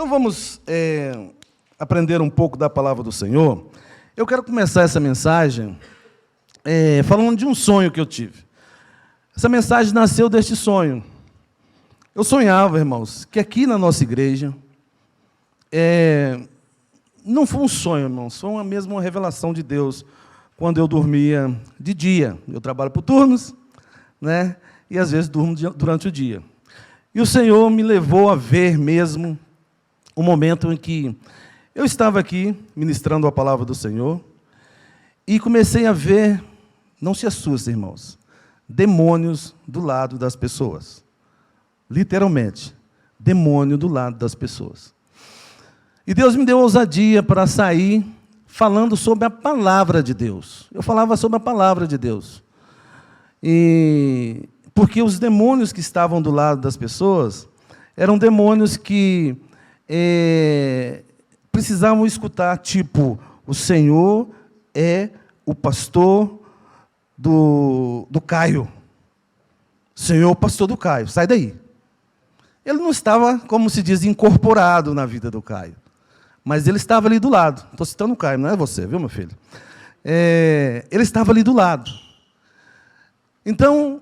Então vamos aprender um pouco da palavra do Senhor. Eu quero começar essa mensagem falando de um sonho que eu tive. Essa mensagem nasceu deste sonho. Eu sonhava, irmãos, que aqui na nossa igreja, não foi um sonho, irmãos, foi uma revelação de Deus, quando eu dormia de dia. Eu trabalho por turnos, né? E às vezes durmo durante o dia. E o Senhor me levou a ver mesmo o momento em que eu estava aqui ministrando a palavra do Senhor e comecei a ver, não se assustem, irmãos, demônios do lado das pessoas. Literalmente, demônio do lado das pessoas. E Deus me deu ousadia para sair falando sobre a palavra de Deus. Eu falava sobre a palavra de Deus. Porque os demônios que estavam do lado das pessoas eram demônios que precisavam escutar, tipo, o Senhor é o pastor do Caio. O Senhor é o pastor do Caio, sai daí. Ele não estava, como se diz, incorporado na vida do Caio. Mas ele estava ali do lado. Estou citando o Caio, não é você, viu, meu filho? Ele estava ali do lado. Então,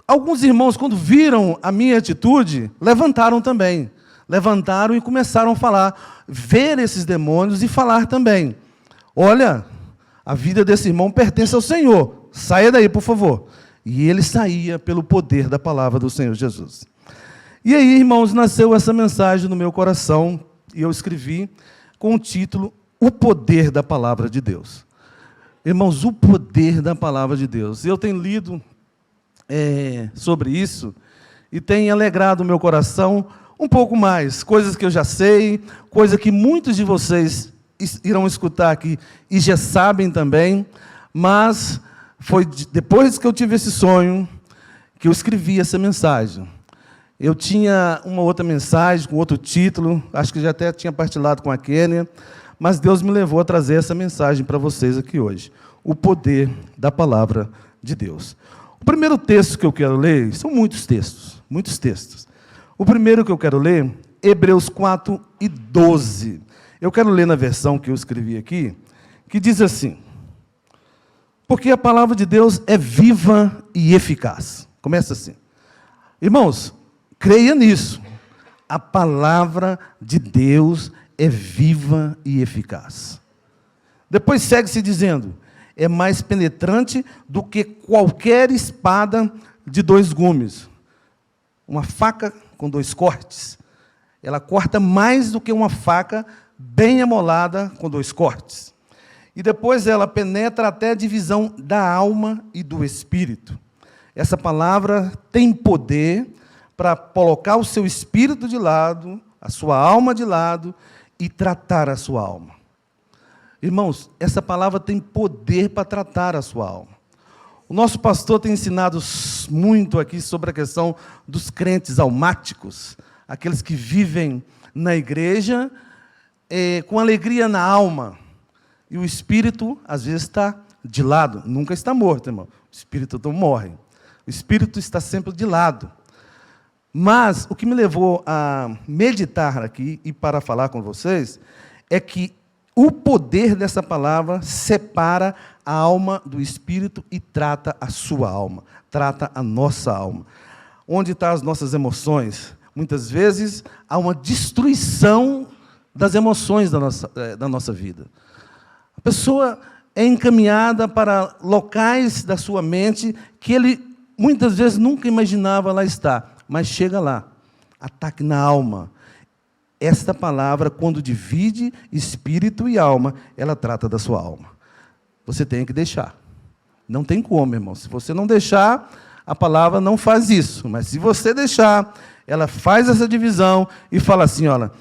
alguns irmãos, quando viram a minha atitude, levantaram também. Levantaram e começaram a falar, ver esses demônios e falar também. Olha, a vida desse irmão pertence ao Senhor. Saia daí, por favor. E ele saía pelo poder da palavra do Senhor Jesus. E aí, irmãos, nasceu essa mensagem no meu coração, e eu escrevi com o título, O Poder da Palavra de Deus. Irmãos, o poder da palavra de Deus. Eu tenho lido sobre isso, e tem alegrado o meu coração um pouco mais, coisas que eu já sei, coisas que muitos de vocês irão escutar aqui, e já sabem também, mas foi depois que eu tive esse sonho, que eu escrevi essa mensagem. Eu tinha uma outra mensagem, com outro título, acho que já até tinha partilhado com a Kênia, mas Deus me levou a trazer essa mensagem para vocês aqui hoje. O poder da palavra de Deus. O primeiro texto que eu quero ler, são muitos textos. O primeiro que eu quero ler, Hebreus 4:12. Eu quero ler na versão que eu escrevi aqui, que diz assim, porque a palavra de Deus é viva e eficaz. Começa assim. Irmãos, creia nisso. A palavra de Deus é viva e eficaz. Depois segue-se dizendo, é mais penetrante do que qualquer espada de 2 gumes. Uma faca com 2 cortes. Ela corta mais do que uma faca bem amolada com 2 cortes. E depois ela penetra até a divisão da alma e do espírito. Essa palavra tem poder para colocar o seu espírito de lado, a sua alma de lado, e tratar a sua alma. Irmãos, essa palavra tem poder para tratar a sua alma. O nosso pastor tem ensinado muito aqui sobre a questão dos crentes almáticos, aqueles que vivem na igreja com alegria na alma, e o espírito, às vezes, está de lado, nunca está morto, irmão. O espírito não morre. O espírito está sempre de lado. Mas o que me levou a meditar aqui e para falar com vocês é que o poder dessa palavra separa a alma do espírito e trata a sua alma, trata a nossa alma. Onde estão as nossas emoções? Muitas vezes há uma destruição das emoções da nossa vida. A pessoa é encaminhada para locais da sua mente que ele muitas vezes nunca imaginava lá estar, mas chega lá, ataque na alma. Esta palavra, quando divide espírito e alma, ela trata da sua alma. Você tem que deixar. Não tem como, irmão. Se você não deixar, a palavra não faz isso. Mas se você deixar, ela faz essa divisão e fala assim, olha,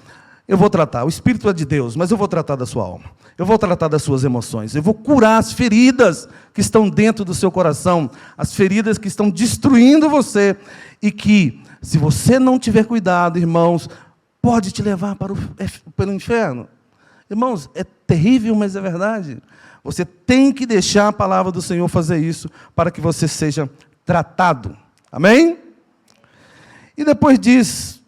eu vou tratar, o espírito é de Deus, mas eu vou tratar da sua alma. Eu vou tratar das suas emoções. Eu vou curar as feridas que estão dentro do seu coração, as feridas que estão destruindo você e que, se você não tiver cuidado, irmãos, pode te levar pelo inferno. Irmãos, é terrível, mas é verdade. Você tem que deixar a palavra do Senhor fazer isso para que você seja tratado. Amém? E depois diz,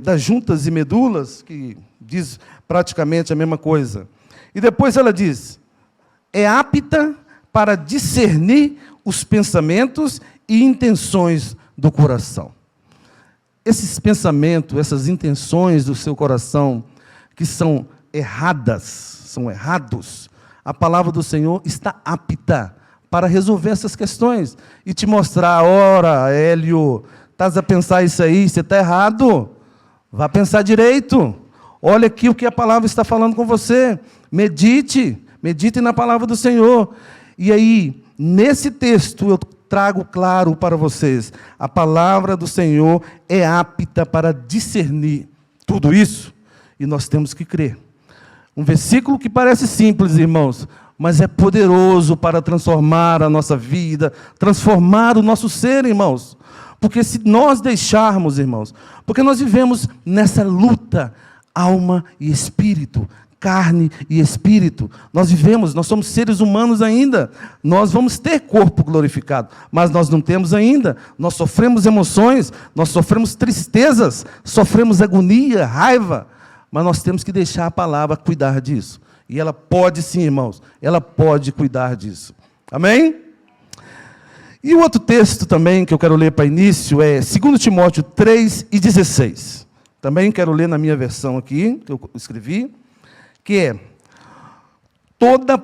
das juntas e medulas, que diz praticamente a mesma coisa. E depois ela diz, é apta para discernir os pensamentos e intenções do coração. Esses pensamentos, essas intenções do seu coração, que são erradas, são errados, a palavra do Senhor está apta para resolver essas questões e te mostrar, ora, Hélio, estás a pensar isso aí, você está errado, vá pensar direito, olha aqui o que a palavra está falando com você, medite na palavra do Senhor. E aí, nesse texto, eu trago claro para vocês, a palavra do Senhor é apta para discernir tudo isso, e nós temos que crer. Um versículo que parece simples, irmãos, mas é poderoso para transformar a nossa vida, transformar o nosso ser, irmãos. Porque se nós deixarmos, irmãos, porque nós vivemos nessa luta, alma e espírito, carne e espírito. Nós somos seres humanos ainda. Nós vamos ter corpo glorificado, mas nós não temos ainda. Nós sofremos emoções, nós sofremos tristezas, sofremos agonia, raiva, mas nós temos que deixar a palavra cuidar disso. E ela pode sim, irmãos, ela pode cuidar disso. Amém? E o outro texto também que eu quero ler para início é 2 Timóteo 3:16. Também quero ler na minha versão aqui, que eu escrevi, que é, toda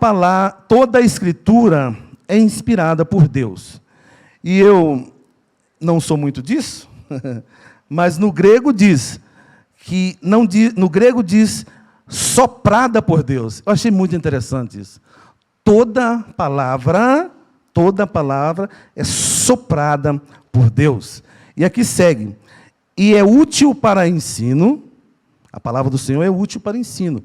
a Escritura é inspirada por Deus. E eu não sou muito disso, mas no grego diz, no grego diz soprada por Deus. Eu achei muito interessante isso. Toda palavra é soprada por Deus. E aqui segue, e é útil para ensino, a palavra do Senhor é útil para ensino.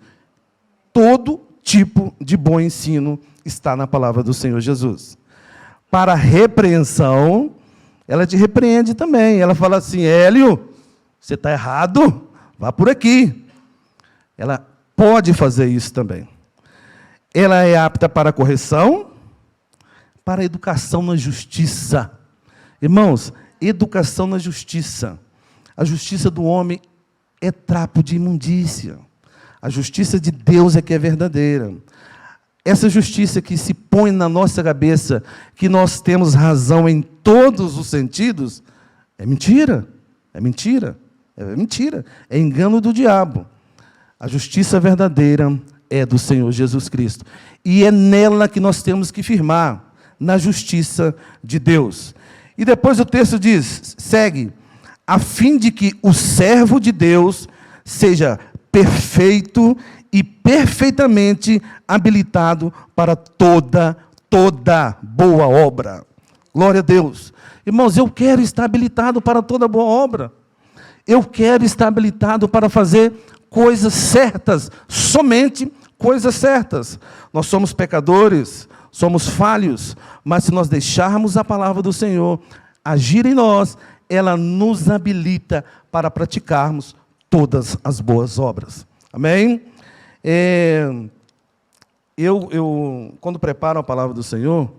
Todo tipo de bom ensino está na palavra do Senhor Jesus. Para repreensão, ela te repreende também. Ela fala assim, Hélio, você está errado, vá por aqui. Ela pode fazer isso também. Ela é apta para correção, para educação na justiça. Irmãos, educação na justiça. A justiça do homem é trapo de imundícia. A justiça de Deus é que é verdadeira. Essa justiça que se põe na nossa cabeça, que nós temos razão em todos os sentidos, é mentira. É mentira. É mentira. É engano do diabo. A justiça verdadeira é do Senhor Jesus Cristo. E é nela que nós temos que firmar, na justiça de Deus. E depois o texto diz, segue, a fim de que o servo de Deus seja perfeito e perfeitamente habilitado para toda boa obra. Glória a Deus. Irmãos, eu quero estar habilitado para toda boa obra. Eu quero estar habilitado para fazer coisas certas, somente coisas certas. Nós somos pecadores, somos falhos, mas se nós deixarmos a palavra do Senhor agir em nós, ela nos habilita para praticarmos todas as boas obras. Amém? Quando preparo a palavra do Senhor,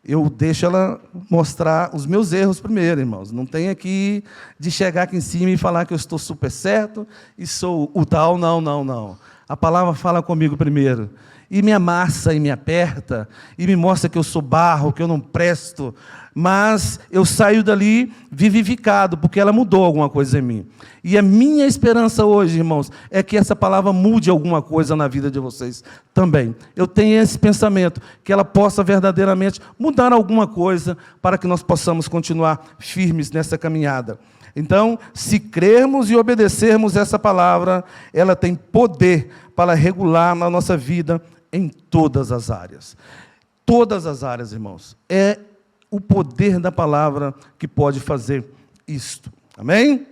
eu deixo ela mostrar os meus erros primeiro, irmãos. Não tem aqui de chegar aqui em cima e falar que eu estou super certo e sou o tal, não. A palavra fala comigo primeiro. E me amassa e me aperta, e me mostra que eu sou barro, que eu não presto, mas eu saio dali vivificado, porque ela mudou alguma coisa em mim. E a minha esperança hoje, irmãos, é que essa palavra mude alguma coisa na vida de vocês também. Eu tenho esse pensamento, que ela possa verdadeiramente mudar alguma coisa, para que nós possamos continuar firmes nessa caminhada. Então, se crermos e obedecermos essa palavra, ela tem poder para regular na nossa vida em todas as áreas. Todas as áreas, irmãos. É o poder da palavra que pode fazer isto. Amém?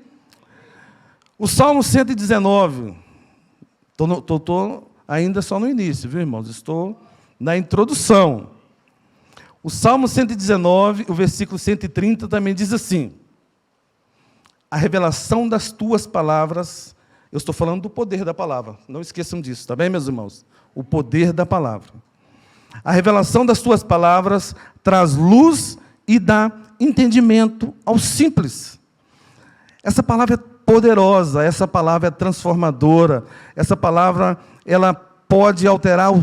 O Salmo 119. Estou ainda só no início, viu, irmãos? Estou na introdução. O Salmo 119, o versículo 130 também diz assim: a revelação das tuas palavras. Eu estou falando do poder da palavra. Não esqueçam disso, tá bem, meus irmãos? O poder da palavra. A revelação das tuas palavras traz luz e dá entendimento ao simples. Essa palavra é poderosa, essa palavra é transformadora, essa palavra, ela pode alterar o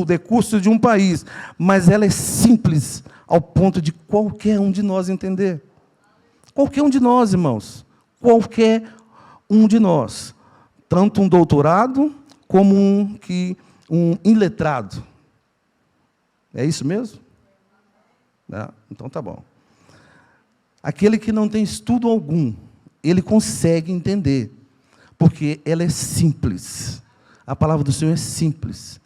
decurso de um país, mas ela é simples ao ponto de qualquer um de nós entender. Qualquer um de nós, irmãos, qualquer um de nós, tanto um doutorado como um iletrado. É isso mesmo? Então tá bom. Aquele que não tem estudo algum, ele consegue entender, porque ela é simples. A palavra do Senhor é simples.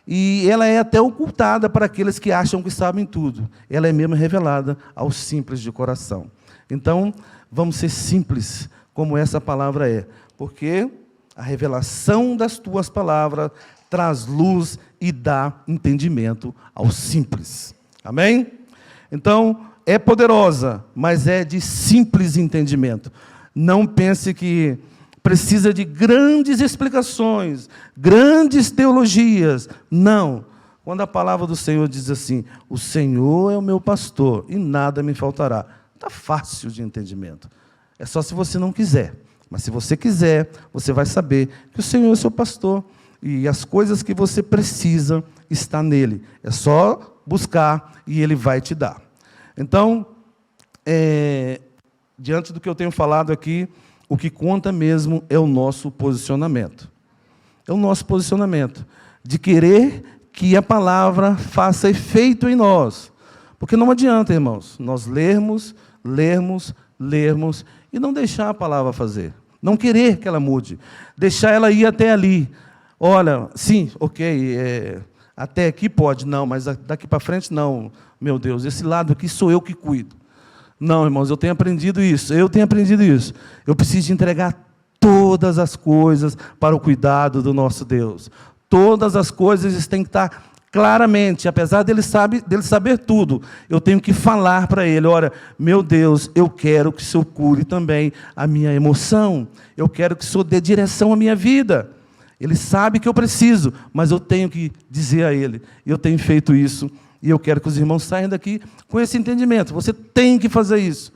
E ela é até ocultada para aqueles que acham que sabem tudo. Ela é mesmo revelada aos simples de coração. Então, vamos ser simples, como essa palavra é, porque a revelação das tuas palavras traz luz e dá entendimento aos simples. Amém? Então, é poderosa, mas é de simples entendimento. Não pense que precisa de grandes explicações, grandes teologias. Não. Quando a palavra do Senhor diz assim, o Senhor é o meu pastor e nada me faltará. Está fácil de entendimento. É só se você não quiser. Mas se você quiser, você vai saber que o Senhor é seu pastor. E as coisas que você precisa está nele. É só buscar e ele vai te dar. Então, diante do que eu tenho falado aqui, o que conta mesmo é o nosso posicionamento. É o nosso posicionamento. De querer que a palavra faça efeito em nós. Porque não adianta, irmãos, nós lermos e não deixar a palavra fazer. Não querer que ela mude. Deixar ela ir até ali. Olha, sim, ok, até aqui pode, não, mas daqui para frente não. Meu Deus, esse lado aqui sou eu que cuido. Não, irmãos, eu tenho aprendido isso. Eu preciso de entregar todas as coisas para o cuidado do nosso Deus. Todas as coisas têm que estar claramente, apesar dele saber tudo, eu tenho que falar para ele, olha, meu Deus, eu quero que o Senhor cure também a minha emoção, eu quero que o Senhor dê direção à minha vida. Ele sabe que eu preciso, mas eu tenho que dizer a ele, eu tenho feito isso, e eu quero que os irmãos saiam daqui com esse entendimento, você tem que fazer isso.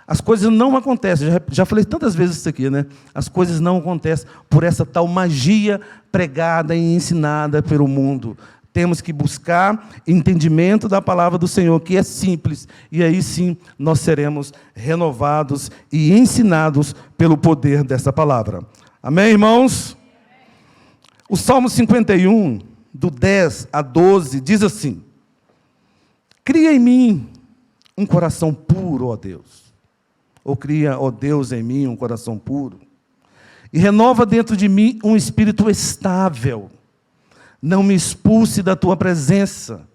As coisas não acontecem, já falei tantas vezes isso aqui, né? As coisas não acontecem por essa tal magia pregada e ensinada pelo mundo. Temos que buscar entendimento da palavra do Senhor, que é simples, e aí sim nós seremos renovados e ensinados pelo poder dessa palavra. Amém, irmãos? O Salmo 51, do 10 a 12, diz assim, cria em mim um coração puro, ó Deus. Ou cria, ó Deus, em mim um coração puro. E renova dentro de mim um espírito estável. Não me expulse da tua presença,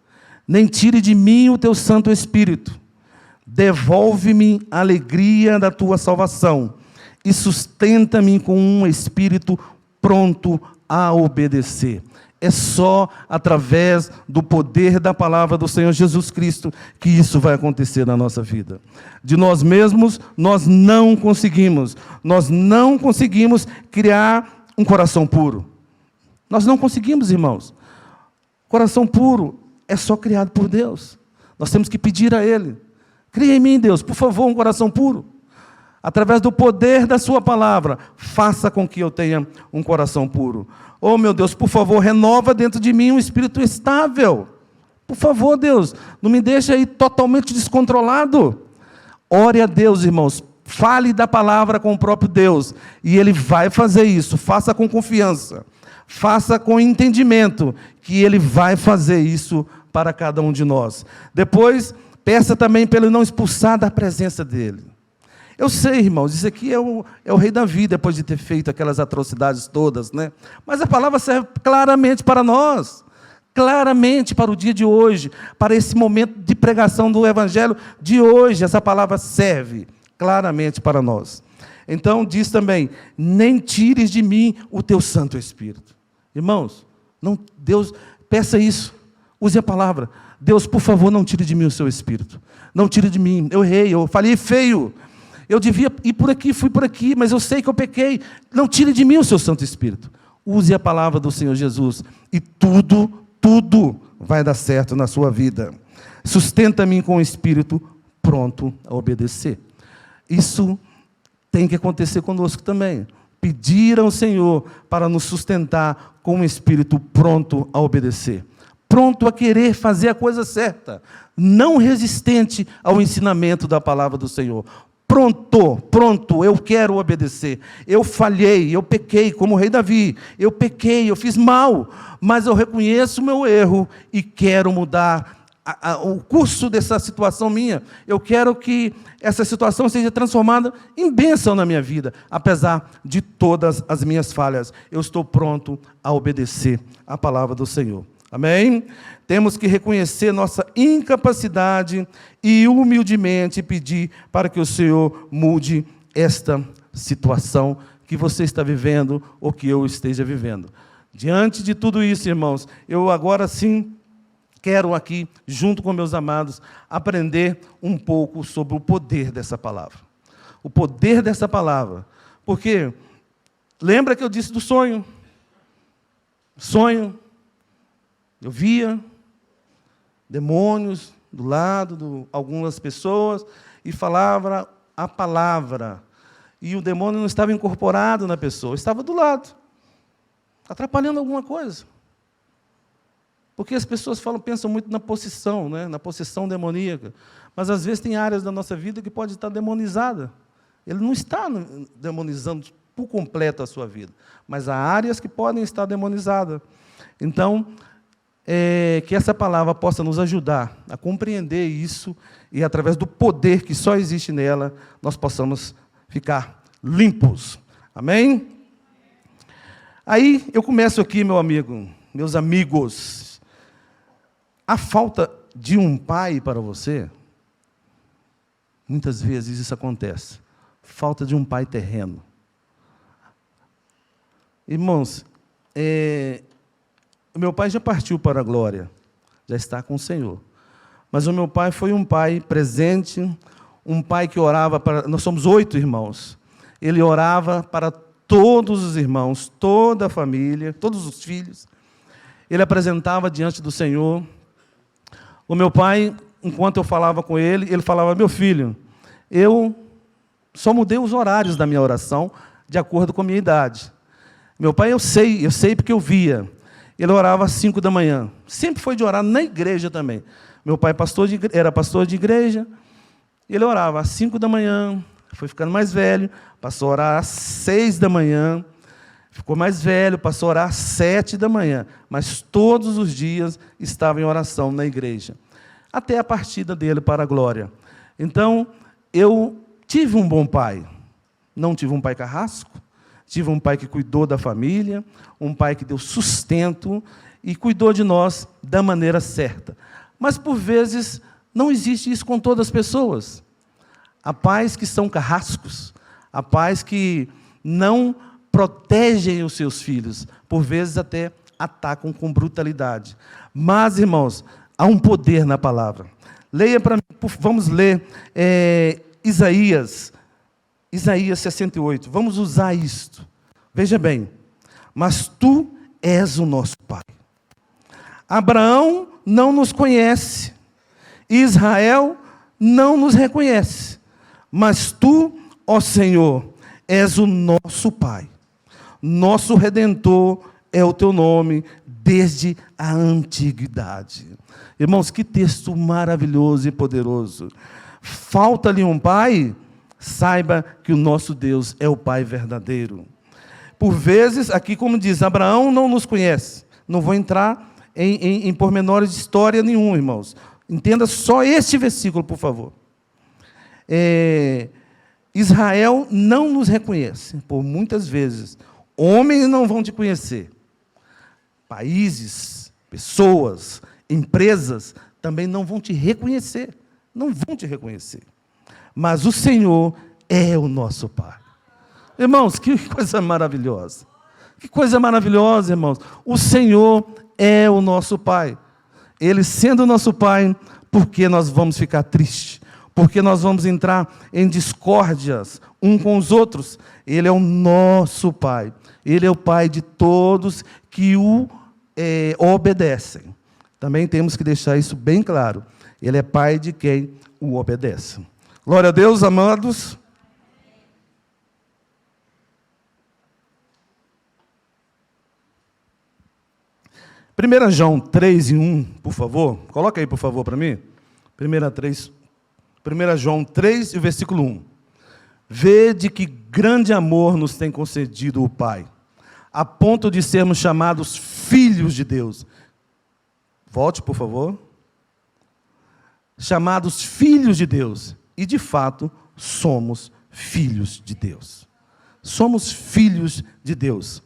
nem tire de mim o teu Santo Espírito. Devolve-me a alegria da tua salvação e sustenta-me com um espírito pronto a obedecer. É só através do poder da palavra do Senhor Jesus Cristo que isso vai acontecer na nossa vida. De nós mesmos, nós não conseguimos criar um coração puro. Nós não conseguimos, irmãos. Coração puro é só criado por Deus. Nós temos que pedir a Ele. Cria em mim, Deus, por favor, um coração puro. Através do poder da sua palavra, faça com que eu tenha um coração puro. Oh, meu Deus, por favor, renova dentro de mim um espírito estável. Por favor, Deus, não me deixe aí totalmente descontrolado. Ore a Deus, irmãos. Fale da palavra com o próprio Deus. E Ele vai fazer isso. Faça com confiança. Faça com entendimento que Ele vai fazer isso para cada um de nós. Depois, peça também para Ele não expulsar da presença dEle. Eu sei, irmãos, isso aqui é o rei Davi, depois de ter feito aquelas atrocidades todas, né? Mas a palavra serve claramente para nós, claramente para o dia de hoje, para esse momento de pregação do Evangelho de hoje. Essa palavra serve claramente para nós. Então, diz também, nem tires de mim o teu Santo Espírito. Irmãos, Deus, peça isso, use a palavra. Deus, por favor, não tire de mim o seu Espírito. Não tire de mim, eu errei, eu falei feio. Eu devia ir por aqui, fui por aqui, mas eu sei que eu pequei. Não tire de mim o seu Santo Espírito. Use a palavra do Senhor Jesus e tudo vai dar certo na sua vida. Sustenta-me com o espírito pronto a obedecer. Isso tem que acontecer conosco também. Pedir ao Senhor para nos sustentar com um espírito pronto a obedecer. Pronto a querer fazer a coisa certa. Não resistente ao ensinamento da palavra do Senhor. Pronto, eu quero obedecer. Eu falhei, eu pequei, como o rei Davi. Eu pequei, eu fiz mal, mas eu reconheço o meu erro e quero mudar o curso dessa situação minha. Eu quero que essa situação seja transformada em bênção na minha vida, apesar de todas as minhas falhas. Eu estou pronto a obedecer a palavra do Senhor. Amém? Temos que reconhecer nossa incapacidade e humildemente pedir para que o Senhor mude esta situação que você está vivendo ou que eu esteja vivendo. Diante de tudo isso, irmãos, eu agora sim quero aqui, junto com meus amados, aprender um pouco sobre o poder dessa palavra. O poder dessa palavra. Porque, lembra que eu disse do sonho? Sonho. Eu via demônios do lado de algumas pessoas e falava a palavra. E o demônio não estava incorporado na pessoa, estava do lado, atrapalhando alguma coisa. Porque as pessoas pensam muito na possessão, né? Na possessão demoníaca. Mas, às vezes, tem áreas da nossa vida que pode estar demonizada. Ele não está demonizando por completo a sua vida, mas há áreas que podem estar demonizadas. Então, que essa palavra possa nos ajudar a compreender isso e, através do poder que só existe nela, nós possamos ficar limpos. Amém? Aí, eu começo aqui, meus amigos. A falta de um pai para você, muitas vezes isso acontece. Falta de um pai terreno. Irmãos, o meu pai já partiu para a glória, já está com o Senhor. Mas o meu pai foi um pai presente, um pai que orava para... Nós somos 8 irmãos. Ele orava para todos os irmãos, toda a família, todos os filhos. Ele apresentava diante do Senhor. O meu pai, enquanto eu falava com ele, ele falava: meu filho, eu só mudei os horários da minha oração de acordo com a minha idade. Meu pai, eu sei porque eu via. Ele orava às 5 da manhã. Sempre foi de orar na igreja também. Meu pai era pastor de igreja. Ele orava às 5 da manhã, foi ficando mais velho, passou a orar às 6 da manhã, ficou mais velho, passou a orar às 7 da manhã, mas todos os dias estava em oração na igreja, até a partida dele para a glória. Então, eu tive um bom pai. Não tive um pai carrasco, tive um pai que cuidou da família, um pai que deu sustento e cuidou de nós da maneira certa. Mas, por vezes, não existe isso com todas as pessoas. Há pais que são carrascos, há pais que não protegem os seus filhos, por vezes até atacam com brutalidade. Mas, irmãos, há um poder na palavra. Leia para mim, vamos ler Isaías 68. Vamos usar isto. Veja bem. Mas tu és o nosso pai. Abraão não nos conhece. Israel não nos reconhece. Mas tu, ó Senhor, és o nosso pai. Nosso Redentor é o teu nome desde a antiguidade. Irmãos, que texto maravilhoso e poderoso. Falta-lhe um pai? Saiba que o nosso Deus é o Pai verdadeiro. Por vezes, aqui como diz, Abraão não nos conhece. Não vou entrar em pormenores de história nenhum, irmãos. Entenda só este versículo, por favor. Israel não nos reconhece, por muitas vezes. Homens não vão te conhecer. Países, pessoas, empresas também não vão te reconhecer. Não vão te reconhecer. Mas o Senhor é o nosso Pai. Irmãos, que coisa maravilhosa. Que coisa maravilhosa, irmãos. O Senhor é o nosso Pai. Ele sendo o nosso Pai, por que nós vamos ficar tristes? Porque nós vamos entrar em discórdias um com os outros? Ele é o nosso Pai. Ele é o Pai de todos que o obedecem. Também temos que deixar isso bem claro. Ele é Pai de quem o obedece. Glória a Deus, amados. 1 João 3:1, por favor. Coloca aí, por favor, para mim. 1 João 3, e o versículo 1. Vede que grande amor nos tem concedido o Pai, a ponto de sermos chamados filhos de Deus. Volte, por favor. Chamados filhos de Deus. E, de fato, somos filhos de Deus. Somos filhos de Deus.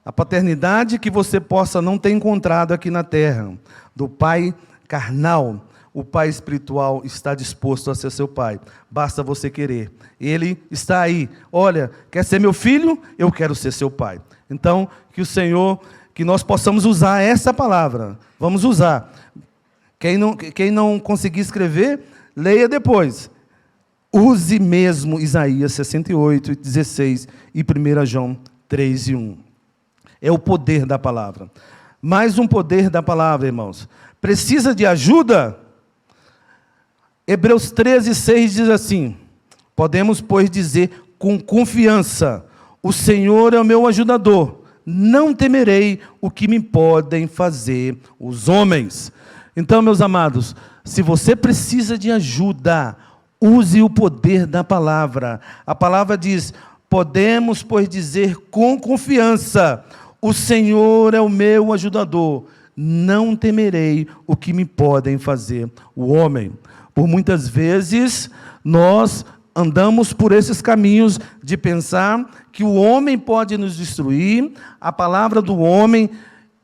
A paternidade que você possa não ter encontrado aqui na terra, do pai carnal, o pai espiritual está disposto a ser seu pai. Basta você querer. Ele está aí. Olha, quer ser meu filho? Eu quero ser seu pai. Então, que o Senhor, que nós possamos usar essa palavra. Vamos usar. Quem não conseguir escrever, leia depois. Use mesmo Isaías 68, 16 e 1 João 3:1. É o poder da palavra. Mais um poder da palavra, irmãos. Precisa de ajuda? Hebreus 13:6 diz assim: podemos, pois, dizer com confiança: o Senhor é o meu ajudador, não temerei o que me podem fazer os homens. Então, meus amados, se você precisa de ajuda, use o poder da palavra. A palavra diz: podemos, pois, dizer com confiança: o Senhor é o meu ajudador, não temerei o que me podem fazer o homem. Por muitas vezes, nós andamos por esses caminhos de pensar que o homem pode nos destruir, a palavra do homem,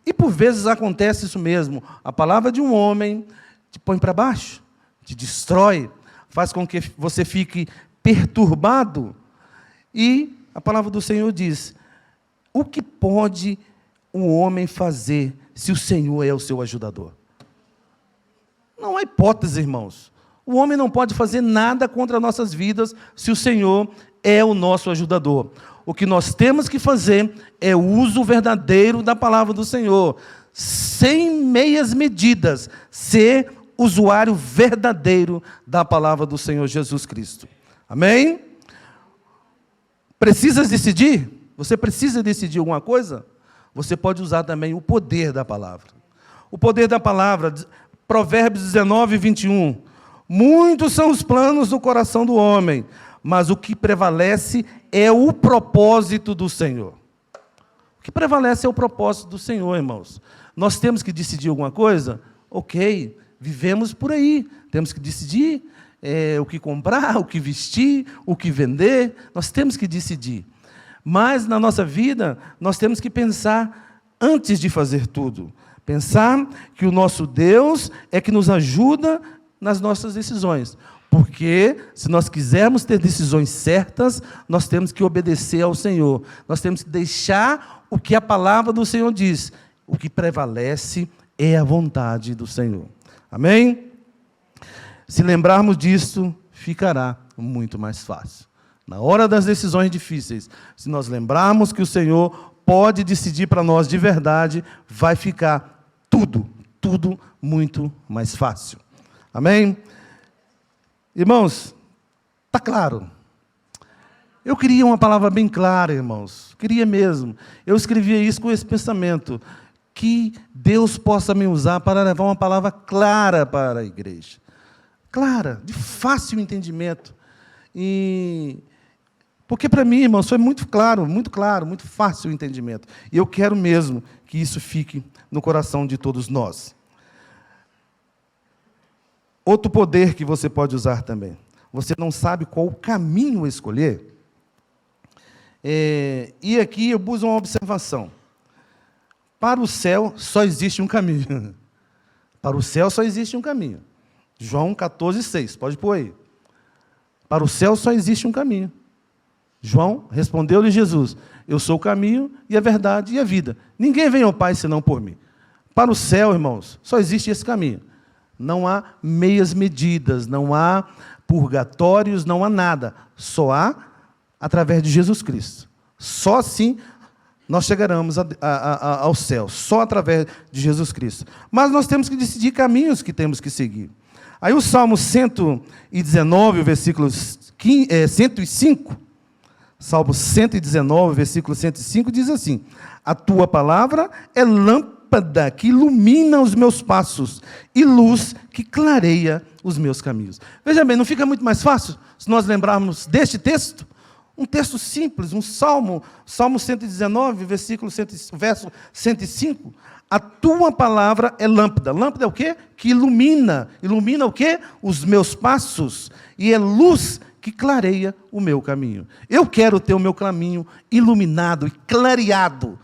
e por vezes acontece isso mesmo. A palavra de um homem te põe para baixo, te destrói, faz com que você fique perturbado. E a palavra do Senhor diz: o que pode o homem fazer se o Senhor é o seu ajudador? Não há hipótese, irmãos. O homem não pode fazer nada contra nossas vidas se o Senhor é o nosso ajudador. O que nós temos que fazer é o uso verdadeiro da palavra do Senhor, sem meias medidas, ser usuário verdadeiro da palavra do Senhor Jesus Cristo. Amém? Precisa decidir? Você precisa decidir alguma coisa? Você pode usar também o poder da palavra. O poder da palavra, Provérbios 19:21. Muitos são os planos do coração do homem, mas o que prevalece é o propósito do Senhor. O que prevalece é o propósito do Senhor, irmãos. Nós temos que decidir alguma coisa? Ok, vivemos por aí. Temos que decidir o que comprar, o que vestir, o que vender. Nós temos que decidir. Mas na nossa vida, nós temos que pensar antes de fazer tudo. Pensar que o nosso Deus é que nos ajuda nas nossas decisões. Porque, se nós quisermos ter decisões certas, nós temos que obedecer ao Senhor. Nós temos que deixar o que a palavra do Senhor diz. O que prevalece é a vontade do Senhor. Amém? Se lembrarmos disso, ficará muito mais fácil. Na hora das decisões difíceis, se nós lembrarmos que o Senhor pode decidir para nós de verdade, vai ficar tudo muito mais fácil. Amém? Irmãos, está claro. Eu queria uma palavra bem clara, irmãos. Queria mesmo. Eu escrevia isso com esse pensamento. Que Deus possa me usar para levar uma palavra clara para a igreja. Clara, de fácil entendimento. Porque para mim, irmãos, foi muito claro, muito fácil o entendimento. E eu quero mesmo que isso fique no coração de todos nós. Outro poder que você pode usar também. Você não sabe qual o caminho escolher? E aqui eu uso uma observação. Para o céu só existe um caminho. Para o céu só existe um caminho. João 14:6, pode pôr aí. Para o céu só existe um caminho. João, respondeu-lhe Jesus: eu sou o caminho e a verdade e a vida. Ninguém vem ao Pai senão por mim. Para o céu, irmãos, só existe esse caminho. Não há meias medidas, não há purgatórios, não há nada. Só há através de Jesus Cristo. Só assim nós chegaremos ao céu. Só através de Jesus Cristo. Mas nós temos que decidir caminhos que temos que seguir. Aí o Salmo 119, versículo 105, Salmo 119, versículo 105, diz assim: a tua palavra é lâmpada lâmpada que ilumina os meus passos e luz que clareia os meus caminhos. Veja bem, não fica muito mais fácil se nós lembrarmos deste texto? Um texto simples, um salmo, Salmo 119, verso 105. A tua palavra é lâmpada. Lâmpada é o quê? Que ilumina. Ilumina o quê? Os meus passos. E é luz que clareia o meu caminho. Eu quero ter o meu caminho iluminado e clareado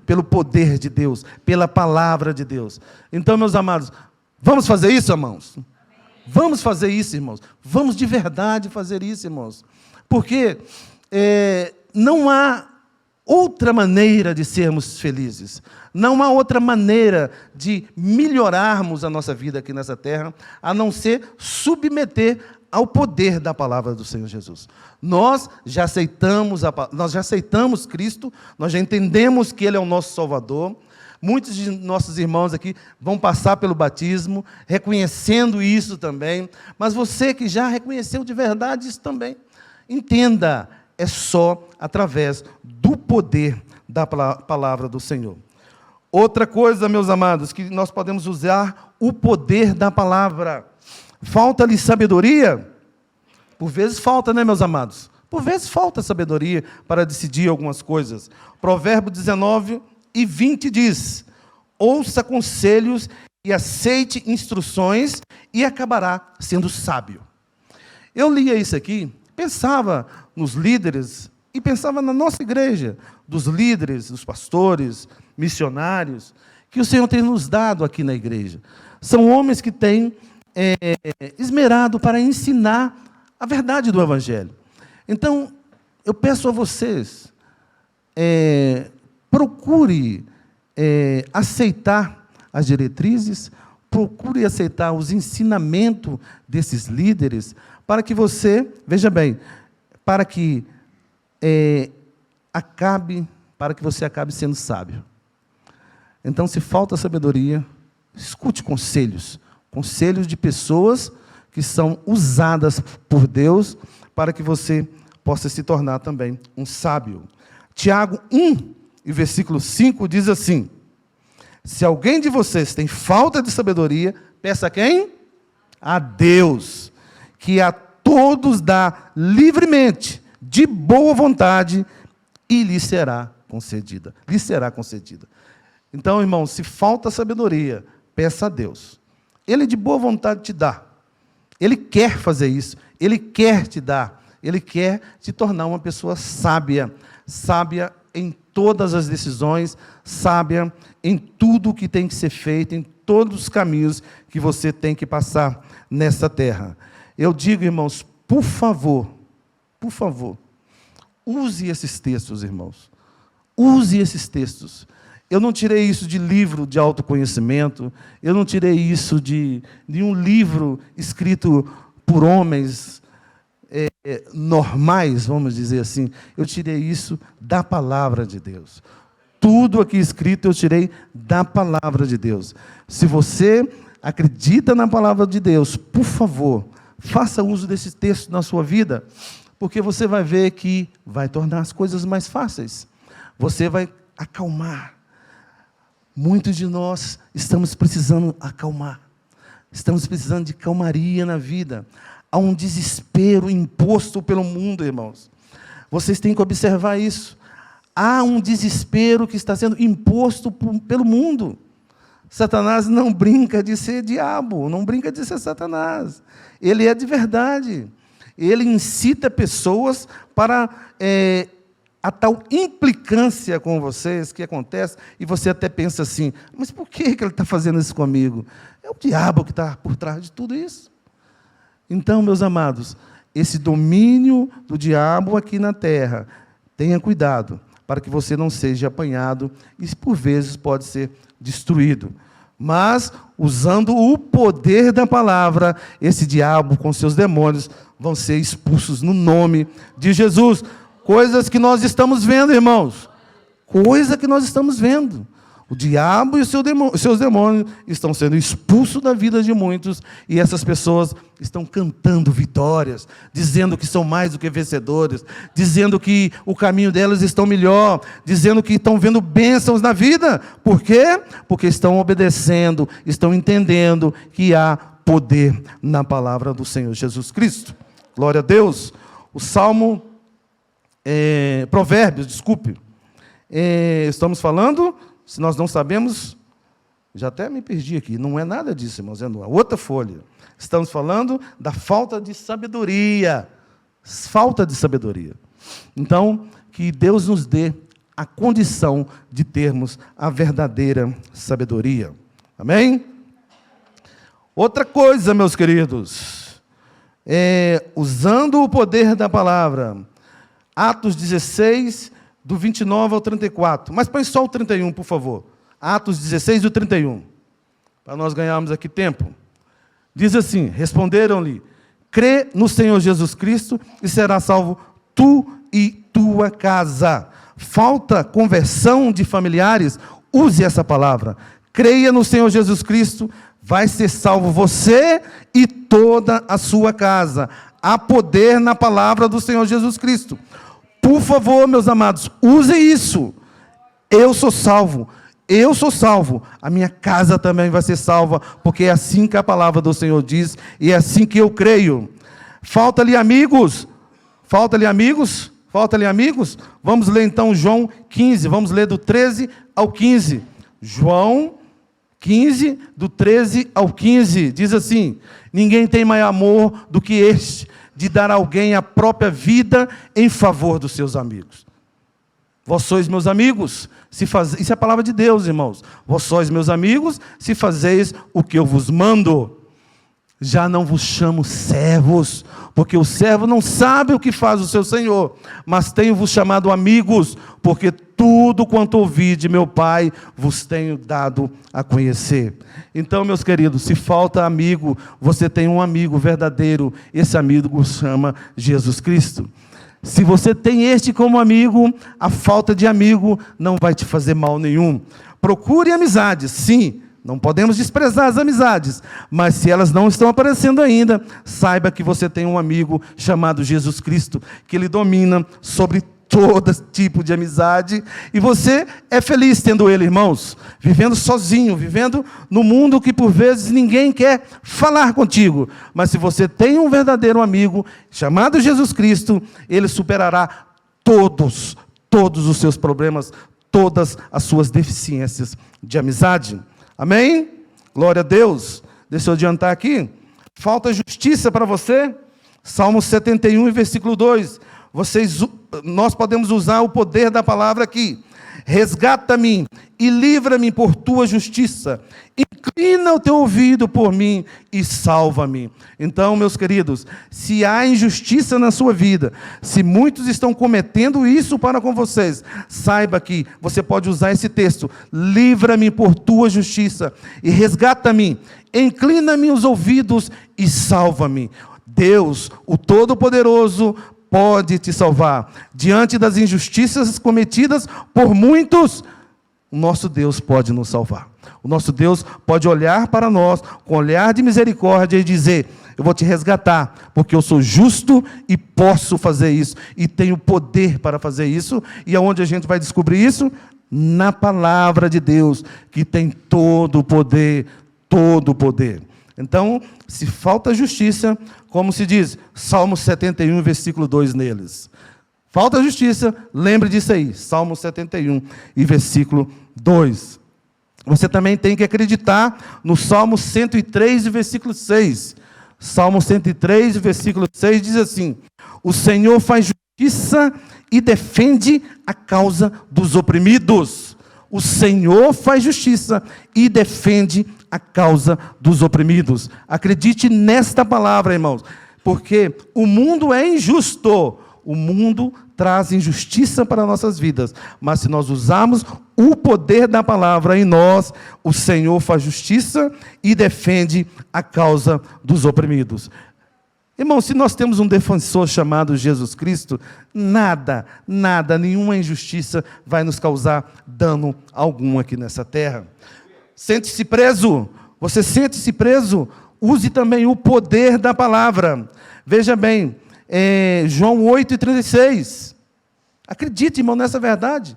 pelo poder de Deus, pela palavra de Deus. Então, meus amados, vamos fazer isso, irmãos? Vamos fazer isso, irmãos. Vamos de verdade fazer isso, irmãos. Porque não há outra maneira de sermos felizes. Não há outra maneira de melhorarmos a nossa vida aqui nessa terra, a não ser submeter ao poder da palavra do Senhor Jesus. Nós já aceitamos Cristo, nós já entendemos que Ele é o nosso Salvador. Muitos de nossos irmãos aqui vão passar pelo batismo, reconhecendo isso também. Mas você que já reconheceu de verdade isso também, entenda, é só através do poder da palavra do Senhor. Outra coisa, meus amados, que nós podemos usar o poder da palavra. Falta-lhe sabedoria? Por vezes falta, né, meus amados? Por vezes falta sabedoria para decidir algumas coisas. Provérbio 19:20 diz: ouça conselhos e aceite instruções e acabará sendo sábio. Eu lia isso aqui, pensava nos líderes e pensava na nossa igreja, dos líderes, dos pastores, missionários, que o Senhor tem nos dado aqui na igreja. São homens que têm esmerado para ensinar a verdade do Evangelho. Então, eu peço a vocês, procure aceitar as diretrizes, procure aceitar os ensinamentos desses líderes, para que você, veja bem, para que você acabe sendo sábio. Então, se falta sabedoria, escute conselhos de pessoas que são usadas por Deus para que você possa se tornar também um sábio. Tiago 1, e versículo 5 diz assim: se alguém de vocês tem falta de sabedoria, peça a quem? A Deus, que a todos dá livremente, de boa vontade, e lhe será concedida. Então, irmão, se falta sabedoria, peça a Deus. Ele de boa vontade te dá. Ele quer fazer isso. Ele quer te dar. Ele quer te tornar uma pessoa sábia. Sábia em todas as decisões. Sábia em tudo que tem que ser feito, em todos os caminhos que você tem que passar nessa terra. Eu digo, irmãos, por favor, use esses textos, irmãos. Use esses textos. Eu não tirei isso de livro de autoconhecimento, eu não tirei isso de um livro escrito por homens normais, vamos dizer assim. Eu tirei isso da palavra de Deus. Tudo aqui escrito eu tirei da palavra de Deus. Se você acredita na palavra de Deus, por favor, faça uso desse texto na sua vida, porque você vai ver que vai tornar as coisas mais fáceis. Você vai acalmar. Muitos de nós estamos precisando acalmar. Estamos precisando de calmaria na vida. Há um desespero imposto pelo mundo, irmãos. Vocês têm que observar isso. Há um desespero que está sendo imposto pelo mundo. Satanás não brinca de ser diabo, não brinca de ser Satanás. Ele é de verdade. Ele incita pessoas para a tal implicância com vocês que acontece, e você até pensa assim, mas por que ele está fazendo isso comigo? É o diabo que está por trás de tudo isso. Então, meus amados, esse domínio do diabo aqui na terra, tenha cuidado, para que você não seja apanhado, e por vezes pode ser destruído. Mas, usando o poder da palavra, esse diabo com seus demônios vão ser expulsos no nome de Jesus. Coisas que nós estamos vendo, irmãos. Coisa que nós estamos vendo. O diabo e os seus demônios estão sendo expulsos da vida de muitos, e essas pessoas estão cantando vitórias, dizendo que são mais do que vencedores, dizendo que o caminho delas está melhor, dizendo que estão vendo bênçãos na vida. Por quê? Porque estão obedecendo, estão entendendo que há poder na palavra do Senhor Jesus Cristo. Glória a Deus. O Salmo, Provérbios, desculpe. Estamos falando... Se nós não sabemos, já até me perdi aqui, não é nada disso, irmãos, é outra folha. Estamos falando da falta de sabedoria. Falta de sabedoria. Então, que Deus nos dê a condição de termos a verdadeira sabedoria. Amém? Outra coisa, meus queridos, usando o poder da palavra. Atos 16, do 29 ao 34. Mas põe só o 31, por favor. Atos 16 do 31. Para nós ganharmos aqui tempo. Diz assim: responderam-lhe: crê no Senhor Jesus Cristo e será salvo tu e tua casa. Falta conversão de familiares? Use essa palavra. Creia no Senhor Jesus Cristo, vai ser salvo você e toda a sua casa. Há poder na palavra do Senhor Jesus Cristo. Por favor, meus amados, usem isso. Eu sou salvo, a minha casa também vai ser salva, porque é assim que a palavra do Senhor diz, e é assim que eu creio. Falta-lhe amigos? Vamos ler então João 15, vamos ler do 13 ao 15. João 15, do 13 ao 15, diz assim: ninguém tem maior amor do que este, de dar a alguém a própria vida em favor dos seus amigos. Vós sois meus amigos, isso é a palavra de Deus, irmãos. Vós sois meus amigos, se fazeis o que eu vos mando. Já não vos chamo servos, porque o servo não sabe o que faz o seu senhor, mas tenho-vos chamado amigos, porque tudo quanto ouvi de meu Pai vos tenho dado a conhecer. Então, meus queridos, se falta amigo, você tem um amigo verdadeiro, esse amigo se chama Jesus Cristo. Se você tem este como amigo, a falta de amigo não vai te fazer mal nenhum. Procure amizades, sim. Não podemos desprezar as amizades, mas se elas não estão aparecendo ainda, saiba que você tem um amigo chamado Jesus Cristo, que Ele domina sobre todo tipo de amizade, e você é feliz tendo Ele, irmãos, vivendo sozinho, vivendo no mundo que por vezes ninguém quer falar contigo, mas se você tem um verdadeiro amigo chamado Jesus Cristo, Ele superará todos os seus problemas, todas as suas deficiências de amizade. Amém? Glória a Deus. Deixa eu adiantar aqui. Falta justiça para você? Salmo 71, versículo 2. Nós podemos usar o poder da palavra aqui. Resgata-me e livra-me por tua justiça. Inclina o teu ouvido por mim e salva-me. Então, meus queridos, se há injustiça na sua vida, se muitos estão cometendo isso para com vocês, saiba que você pode usar esse texto: livra-me por tua justiça e resgata-me. Inclina-me os ouvidos e salva-me. Deus, o Todo-Poderoso, pode te salvar. Diante das injustiças cometidas por muitos, o nosso Deus pode nos salvar. O nosso Deus pode olhar para nós com olhar de misericórdia e dizer: eu vou te resgatar, porque eu sou justo e posso fazer isso, e tenho poder para fazer isso. E aonde a gente vai descobrir isso? Na palavra de Deus, que tem todo o poder, todo o poder. Então, se falta justiça, como se diz, Salmo 71, versículo 2 neles. Falta justiça, lembre disso aí, Salmo 71 e versículo 2. Você também tem que acreditar no Salmo 103, versículo 6. Salmo 103, versículo 6 diz assim: o Senhor faz justiça e defende a causa dos oprimidos. O Senhor faz justiça e defende a causa dos oprimidos. Acredite nesta palavra, irmãos, porque o mundo é injusto, o mundo traz injustiça para nossas vidas, mas se nós usarmos o poder da palavra em nós, o Senhor faz justiça e defende a causa dos oprimidos. Irmão, se nós temos um defensor chamado Jesus Cristo, nada, nenhuma injustiça vai nos causar dano algum aqui nessa terra. Sente-se preso, você sente-se preso, use também o poder da palavra. Veja bem, João 8,36. Acredite, irmão, nessa verdade.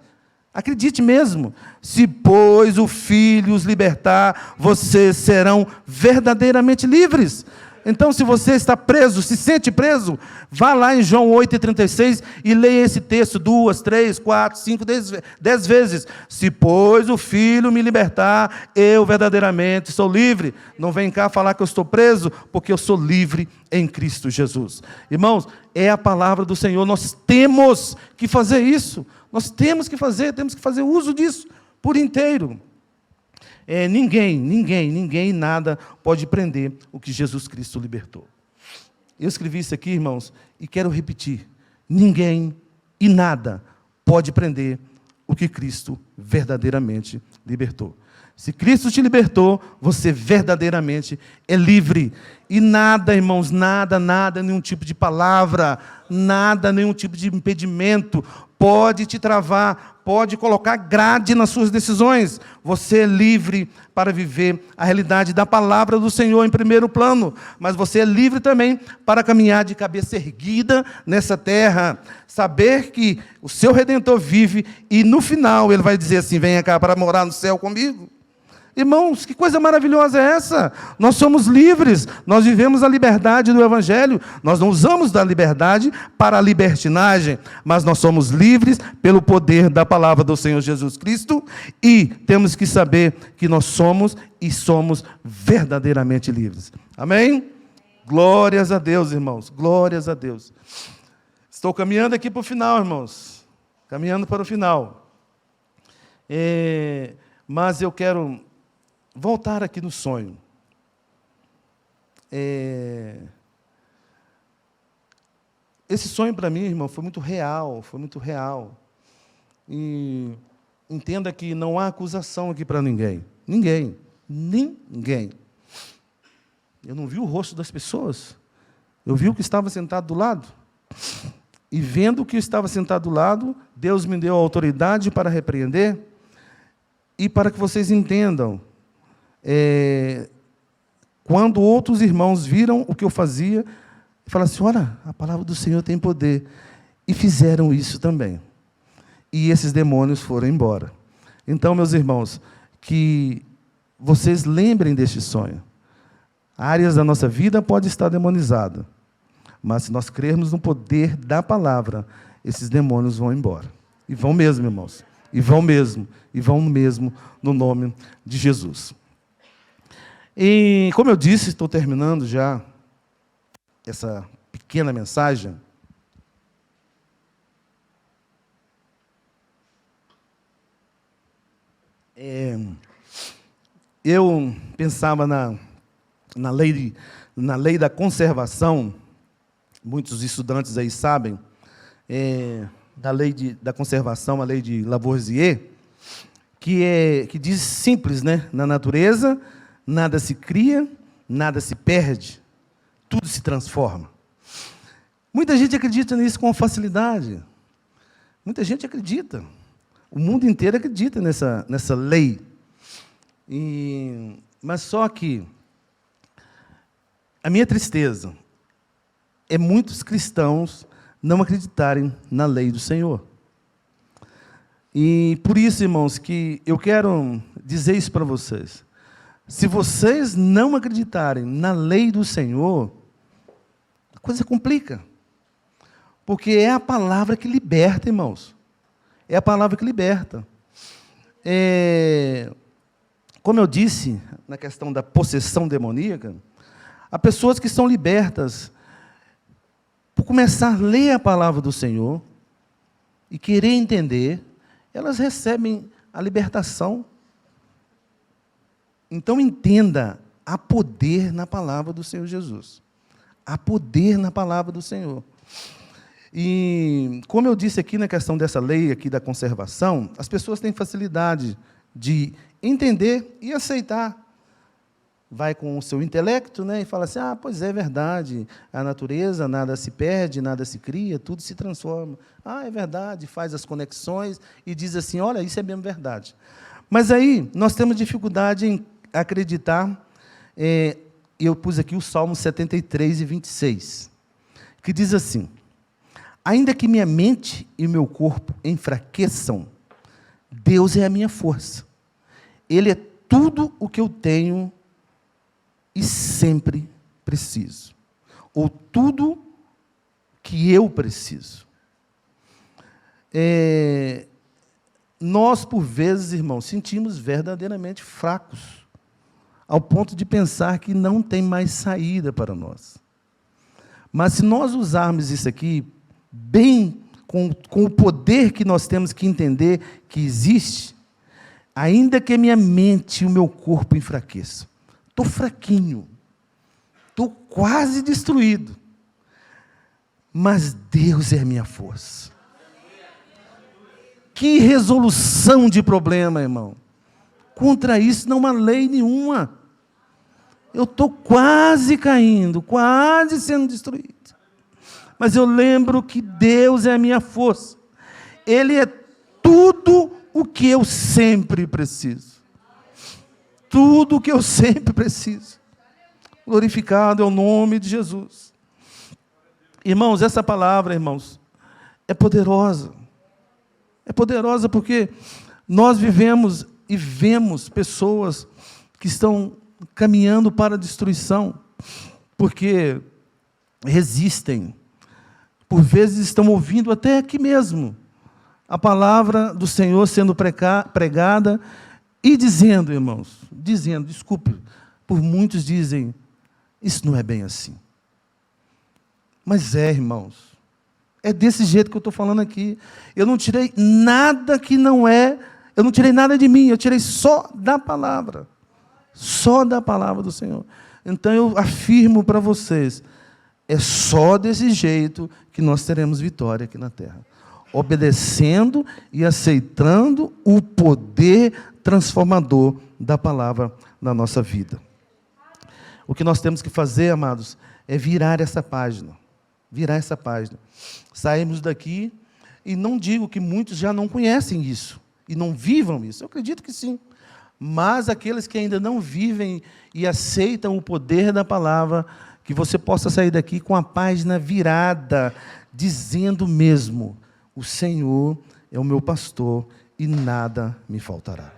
Acredite mesmo. Se, pois, o Filho os libertar, vocês serão verdadeiramente livres. Então, se você está preso, se sente preso, vá lá em João 8,36 e leia esse texto 2, 3, 4, 5, 10 vezes. Se, pois, o Filho me libertar, eu verdadeiramente sou livre. Não vem cá falar que eu estou preso, porque eu sou livre em Cristo Jesus. Irmãos, é a palavra do Senhor, nós temos que fazer isso. Nós temos que fazer uso disso por inteiro. Ninguém, nada pode prender o que Jesus Cristo libertou. Eu escrevi isso aqui, irmãos, e quero repetir. Ninguém e nada pode prender o que Cristo verdadeiramente libertou. Se Cristo te libertou, você verdadeiramente é livre. E nada, irmãos, nada, nenhum tipo de palavra, nada, nenhum tipo de impedimento pode te travar, pode colocar grade nas suas decisões. Você é livre para viver a realidade da palavra do Senhor em primeiro plano, mas você é livre também para caminhar de cabeça erguida nessa terra, saber que o seu Redentor vive e no final ele vai dizer assim: venha cá para morar no céu comigo. Irmãos, que coisa maravilhosa é essa? Nós somos livres, nós vivemos a liberdade do Evangelho, nós não usamos da liberdade para a libertinagem, mas nós somos livres pelo poder da palavra do Senhor Jesus Cristo, e temos que saber que nós somos e somos verdadeiramente livres. Amém? Glórias a Deus, irmãos, glórias a Deus. Estou caminhando aqui para o final, irmãos, caminhando para o final. Mas eu quero voltar aqui no sonho. Esse sonho para mim, irmão, foi muito real. E entenda que não há acusação aqui para ninguém. Ninguém. Eu não vi o rosto das pessoas. Eu vi o que estava sentado do lado. E vendo o que estava sentado do lado, Deus me deu a autoridade para repreender e para que vocês entendam. Quando outros irmãos viram o que eu fazia, falaram assim: olha, a palavra do Senhor tem poder. E fizeram isso também. E esses demônios foram embora. Então, meus irmãos, que vocês lembrem deste sonho. Áreas da nossa vida podem estar demonizadas, mas se nós crermos no poder da palavra, esses demônios vão embora. E vão mesmo, irmãos. E vão mesmo no nome de Jesus. E, como eu disse, estou terminando já essa pequena mensagem. Eu pensava na lei da conservação. Muitos estudantes aí sabem, da lei da conservação, a lei de Lavoisier, que diz simples, né? Na natureza, nada se cria, nada se perde, tudo se transforma. Muita gente acredita nisso com facilidade. Muita gente acredita. O mundo inteiro acredita nessa lei. Mas só que a minha tristeza é muitos cristãos não acreditarem na lei do Senhor. E por isso, irmãos, que eu quero dizer isso para vocês. Se vocês não acreditarem na lei do Senhor, a coisa complica. Porque é a palavra que liberta, irmãos. É a palavra que liberta. Como eu disse, na questão da possessão demoníaca, há pessoas que são libertas por começar a ler a palavra do Senhor e querer entender, elas recebem a libertação. Então, entenda, há poder na palavra do Senhor Jesus. Há poder na palavra do Senhor. E, como eu disse aqui na questão dessa lei aqui da conservação, as pessoas têm facilidade de entender e aceitar. vai com o seu intelecto, né, e fala assim, pois é verdade, a natureza, nada se perde, nada se cria, tudo se transforma. É verdade, faz as conexões e diz assim, olha, isso é mesmo verdade. Mas aí nós temos dificuldade em acreditar, eu pus aqui o Salmo 73 e 26, que diz assim, ainda que minha mente e meu corpo enfraqueçam, Deus é a minha força. Ele é tudo o que eu tenho e sempre preciso. Ou tudo que eu preciso. Nós, por vezes, irmãos, sentimos verdadeiramente fracos, ao ponto de pensar que não tem mais saída para nós. Mas se nós usarmos isso aqui, bem, com o poder que nós temos que entender que existe, ainda que a minha mente e o meu corpo enfraqueçam, estou fraquinho, estou quase destruído, mas Deus é a minha força. Que resolução de problema, irmão. Contra isso não há lei nenhuma. Eu estou quase caindo, quase sendo destruído. Mas eu lembro que Deus é a minha força. Ele é tudo o que eu sempre preciso. Tudo o que eu sempre preciso. Glorificado é o nome de Jesus. Irmãos, essa palavra, irmãos, é poderosa. É poderosa porque nós vivemos e vemos pessoas que estão caminhando para a destruição, porque resistem. Por vezes estão ouvindo até aqui mesmo a palavra do Senhor sendo pregada e dizendo, irmãos, desculpe, por muitos dizem, isso não é bem assim. Mas irmãos, é desse jeito que eu estou falando aqui. Eu não tirei nada que não é, eu não tirei nada de mim, eu tirei só da palavra do Senhor. Então eu afirmo para vocês, é só desse jeito que nós teremos vitória aqui na terra. Obedecendo e aceitando o poder transformador da palavra na nossa vida. O que nós temos que fazer, amados, é virar essa página. Virar essa página. Saímos daqui, e não digo que muitos já não conhecem isso, e não vivam isso. Eu acredito que sim. Mas aqueles que ainda não vivem e aceitam o poder da palavra, que você possa sair daqui com a página virada, dizendo mesmo, o Senhor é o meu pastor e nada me faltará.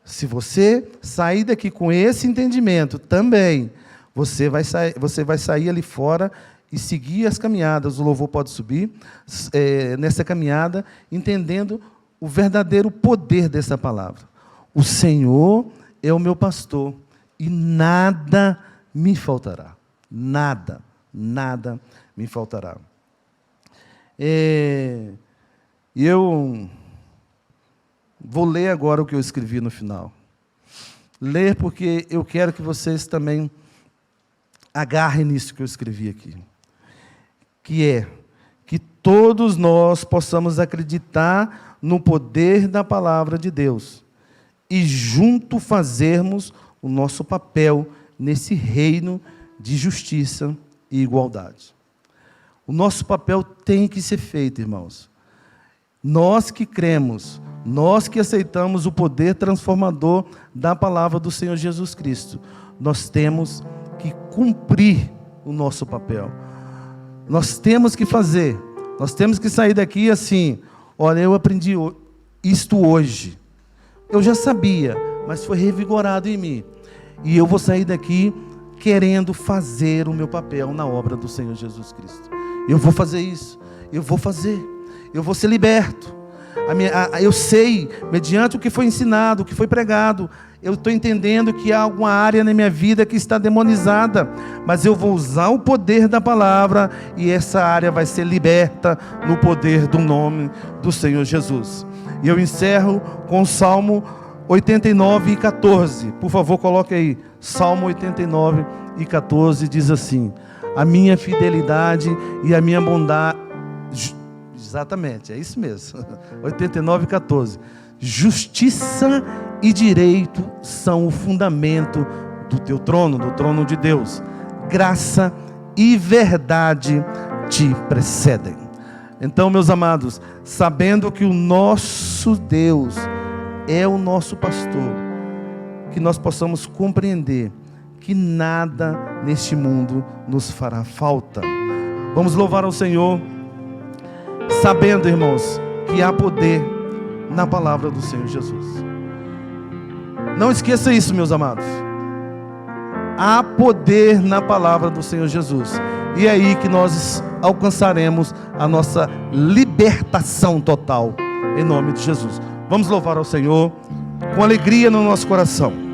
Se você sair daqui com esse entendimento também, você vai sair ali fora e seguir as caminhadas, o louvor pode subir, nessa caminhada, entendendo o verdadeiro poder dessa palavra. O Senhor é o meu pastor e nada me faltará. Nada me faltará. Eu vou ler agora o que eu escrevi no final. Ler porque eu quero que vocês também agarrem nisso que eu escrevi aqui. Que é que todos nós possamos acreditar no poder da palavra de Deus e junto fazermos o nosso papel nesse reino de justiça e igualdade. O nosso papel tem que ser feito, irmãos. Nós que cremos, nós que aceitamos o poder transformador da palavra do Senhor Jesus Cristo, nós temos que cumprir o nosso papel. Nós temos que fazer, nós temos que sair daqui assim, olha, eu aprendi isto hoje. Eu já sabia, mas foi revigorado em mim. E eu vou sair daqui querendo fazer o meu papel na obra do Senhor Jesus Cristo. Eu vou fazer isso, eu vou ser liberto. Eu sei, mediante o que foi ensinado, o que foi pregado, eu estou entendendo que há alguma área na minha vida que está demonizada, mas eu vou usar o poder da palavra e essa área vai ser liberta no poder do nome do Senhor Jesus. E eu encerro com o Salmo 89 e 14. Por favor, coloque aí. Salmo 89 e 14 diz assim: a minha fidelidade e a minha bondade... Exatamente, é isso mesmo. 89 e 14. Justiça e direito são o fundamento do teu trono, do trono de Deus. Graça e verdade te precedem. Então, meus amados, sabendo que o nosso Deus é o nosso pastor, que nós possamos compreender que nada neste mundo nos fará falta. Vamos louvar ao Senhor, sabendo, irmãos, que há poder na palavra do Senhor Jesus. Não esqueça isso, meus amados. Há poder na palavra do Senhor Jesus. E é aí que nós alcançaremos a nossa libertação total, em nome de Jesus. Vamos louvar ao Senhor com alegria no nosso coração.